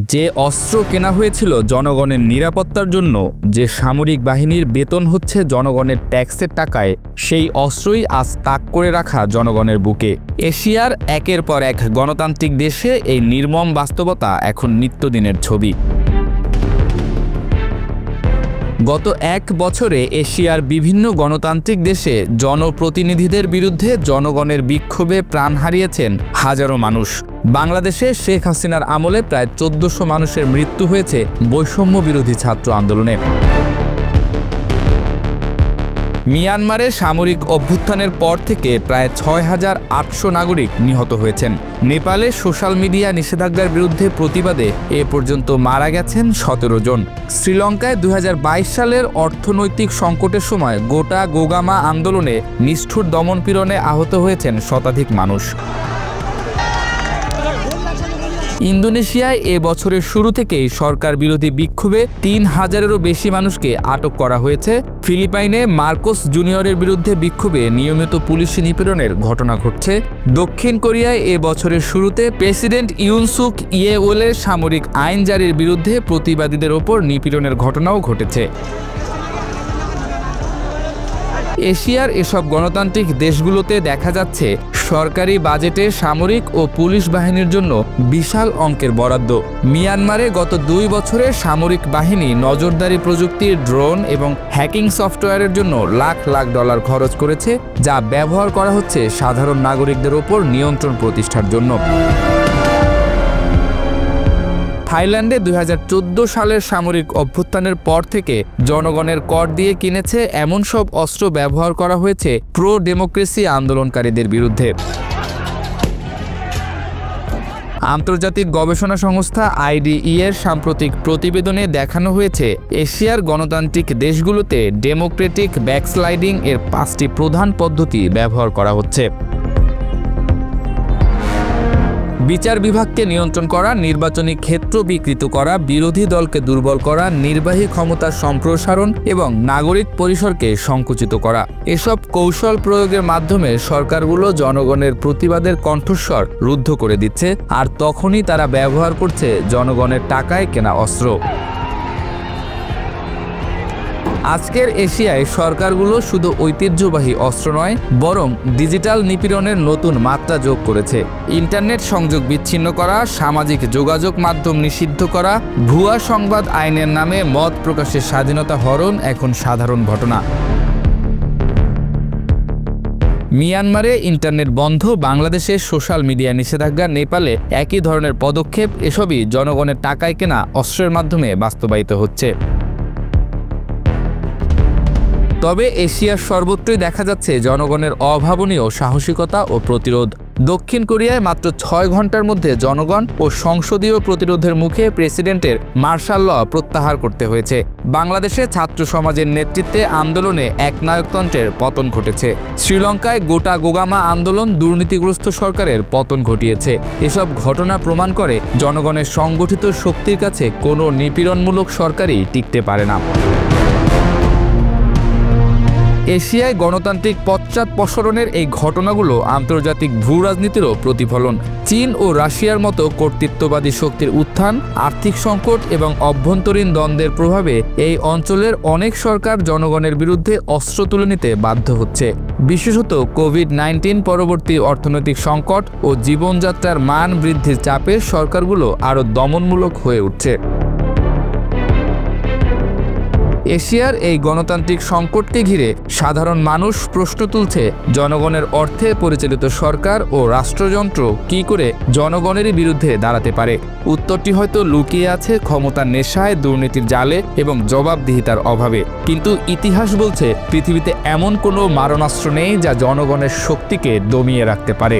যে অস্ত্র কেনা হয়েছিল জনগণের নিরাপত্তার জন্য, যে সামরিক বাহিনীর বেতন হচ্ছে জনগণের ট্যাক্সের টাকায়, সেই অস্ত্রই আজ তাক করে রাখা জনগণের বুকে। এশিয়ার একের পর এক গণতান্ত্রিক দেশে এই নির্মম বাস্তবতা এখন নিত্যদিনের ছবি। গত এক বছরে এশিয়ার বিভিন্ন গণতান্ত্রিক দেশে জনপ্রতিনিধিদের বিরুদ্ধে জনগণের বিক্ষোভে প্রাণ হারিয়েছেন হাজারো মানুষ। বাংলাদেশে শেখ হাসিনার আমলে প্রায় ১৪০০ মানুষের মৃত্যু হয়েছে বৈষম্য বিরোধী ছাত্র আন্দোলনে। মিয়ানমারে সামরিক অভ্যুত্থানের পর থেকে প্রায় ৬,৮০০ নাগরিক নিহত হয়েছেন। নেপালে সোশ্যাল মিডিয়া নিষেধাজ্ঞার বিরুদ্ধে প্রতিবাদে এ পর্যন্ত মারা গেছেন ১৭ জন। শ্রীলঙ্কায় ২০২২ সালের অর্থনৈতিক সংকটের সময় গোটা গোগামা আন্দোলনে নিষ্ঠুর দমনপীড়নে আহত হয়েছেন শতাধিক মানুষ। ইন্দোনেশিয়ায় এ বছরের শুরু থেকেই সরকার বিরোধী বিক্ষোভে ৩,০০০-এরও বেশি মানুষকে আটক করা হয়েছে। ফিলিপাইনে মার্কোস জুনিয়রের বিরুদ্ধে বিক্ষোভে নিয়মিত পুলিশি নিপীড়নের ঘটনা ঘটছে। দক্ষিণ কোরিয়ায় এ বছরের শুরুতে প্রেসিডেন্ট ইউন সুক ইয়েওলের সামরিক আইন জারির বিরুদ্ধে প্রতিবাদীদের ওপর নিপীড়নের ঘটনাও ঘটেছে। এশিয়ার এসব গণতান্ত্রিক দেশগুলোতে দেখা যাচ্ছে সরকারি বাজেটে সামরিক ও পুলিশ বাহিনীর জন্য বিশাল অঙ্কের বরাদ্দ। মিয়ানমারে গত ২ বছরে সামরিক বাহিনী নজরদারি প্রযুক্তির, ড্রোন এবং হ্যাকিং সফটওয়্যারের জন্য লাখ লাখ ডলার খরচ করেছে, যা ব্যবহার করা হচ্ছে সাধারণ নাগরিকদের ওপর নিয়ন্ত্রণ প্রতিষ্ঠার জন্য। থাইল্যান্ডে ২০১৪ সালের সামরিক অভ্যুত্থানের পর থেকে জনগণের কর দিয়ে কিনেছে এমন সব অস্ত্র ব্যবহার করা হয়েছে প্রো ডেমোক্রেসি আন্দোলনকারীদের বিরুদ্ধে। আন্তর্জাতিক গবেষণা সংস্থা IDE এর সাম্প্রতিক প্রতিবেদনে দেখানো হয়েছে এশিয়ার গণতান্ত্রিক দেশগুলোতে ডেমোক্রেটিক ব্যাকস্লাইডিং এর ৫টি প্রধান পদ্ধতি ব্যবহার করা হচ্ছে। বিচার বিভাগকে নিয়ন্ত্রণ করা, নির্বাচনী ক্ষেত্র বিকৃত করা, বিরোধী দলকে দুর্বল করা, নির্বাহী ক্ষমতার সম্প্রসারণ এবং নাগরিক পরিসরকে সংকুচিত করা। এসব কৌশল প্রয়োগের মাধ্যমে সরকারগুলো জনগণের প্রতিবাদের কণ্ঠস্বর রুদ্ধ করে দিচ্ছে, আর তখনই তারা ব্যবহার করছে জনগণের টাকায় কেনা অস্ত্র। আজকের এশিয়ায় সরকারগুলো শুধু ঐতিহ্যবাহী অস্ত্র নয়, বরং ডিজিটাল নিপীড়নের নতুন মাত্রা যোগ করেছে। ইন্টারনেট সংযোগ বিচ্ছিন্ন করা, সামাজিক যোগাযোগ মাধ্যম নিষিদ্ধ করা, ভুয়া সংবাদ আইনের নামে মত প্রকাশের স্বাধীনতা হরণ এখন সাধারণ ঘটনা। মিয়ানমারে ইন্টারনেট বন্ধ, বাংলাদেশে সোশ্যাল মিডিয়া নিষেধাজ্ঞা, নেপালে একই ধরনের পদক্ষেপ, এসবই জনগণের টাকায় কেনা অস্ত্রের মাধ্যমে বাস্তবায়িত হচ্ছে। তবে এশিয়ার সর্বত্রই দেখা যাচ্ছে জনগণের অভাবনীয় সাহসিকতা ও প্রতিরোধ। দক্ষিণ কোরিয়ায় মাত্র ৬ ঘন্টার মধ্যে জনগণ ও সংসদীয় প্রতিরোধের মুখে প্রেসিডেন্টের মার্শাল ল প্রত্যাহার করতে হয়েছে। বাংলাদেশে ছাত্র সমাজের নেতৃত্বে আন্দোলনে একনায়কতন্ত্রের পতন ঘটেছে। শ্রীলঙ্কায় গোটা গোগামা আন্দোলন দুর্নীতিগ্রস্ত সরকারের পতন ঘটিয়েছে। এসব ঘটনা প্রমাণ করে জনগণের সংগঠিত শক্তির কাছে কোনো নিপীড়নমূলক সরকারই টিকতে পারে না। এশিয়ায় গণতান্ত্রিক পশ্চাৎপসরণের এই ঘটনাগুলো আন্তর্জাতিক ভূ রাজনীতিরও প্রতিফলন। চীন ও রাশিয়ার মতো কর্তৃত্ববাদী শক্তির উত্থান, আর্থিক সংকট এবং অভ্যন্তরীণ দ্বন্দ্বের প্রভাবে এই অঞ্চলের অনেক সরকার জনগণের বিরুদ্ধে অস্ত্র তুলে নিতে বাধ্য হচ্ছে। বিশেষত কোভিড-১৯ পরবর্তী অর্থনৈতিক সংকট ও জীবনযাত্রার মান বৃদ্ধির চাপে সরকারগুলো আরও দমনমূলক হয়ে উঠছে। এশিয়ার এই গণতান্ত্রিক সংকটকে ঘিরে সাধারণ মানুষ প্রশ্ন তুলছে, জনগণের অর্থে পরিচালিত সরকার ও রাষ্ট্রযন্ত্র কী করে জনগণেরই বিরুদ্ধে দাঁড়াতে পারে? উত্তরটি হয়তো লুকিয়ে আছে ক্ষমতার নেশায়, দুর্নীতির জালে এবং জবাবদিহিতার অভাবে। কিন্তু ইতিহাস বলছে পৃথিবীতে এমন কোনো মারণাস্ত্র নেই যা জনগণের শক্তিকে দমিয়ে রাখতে পারে।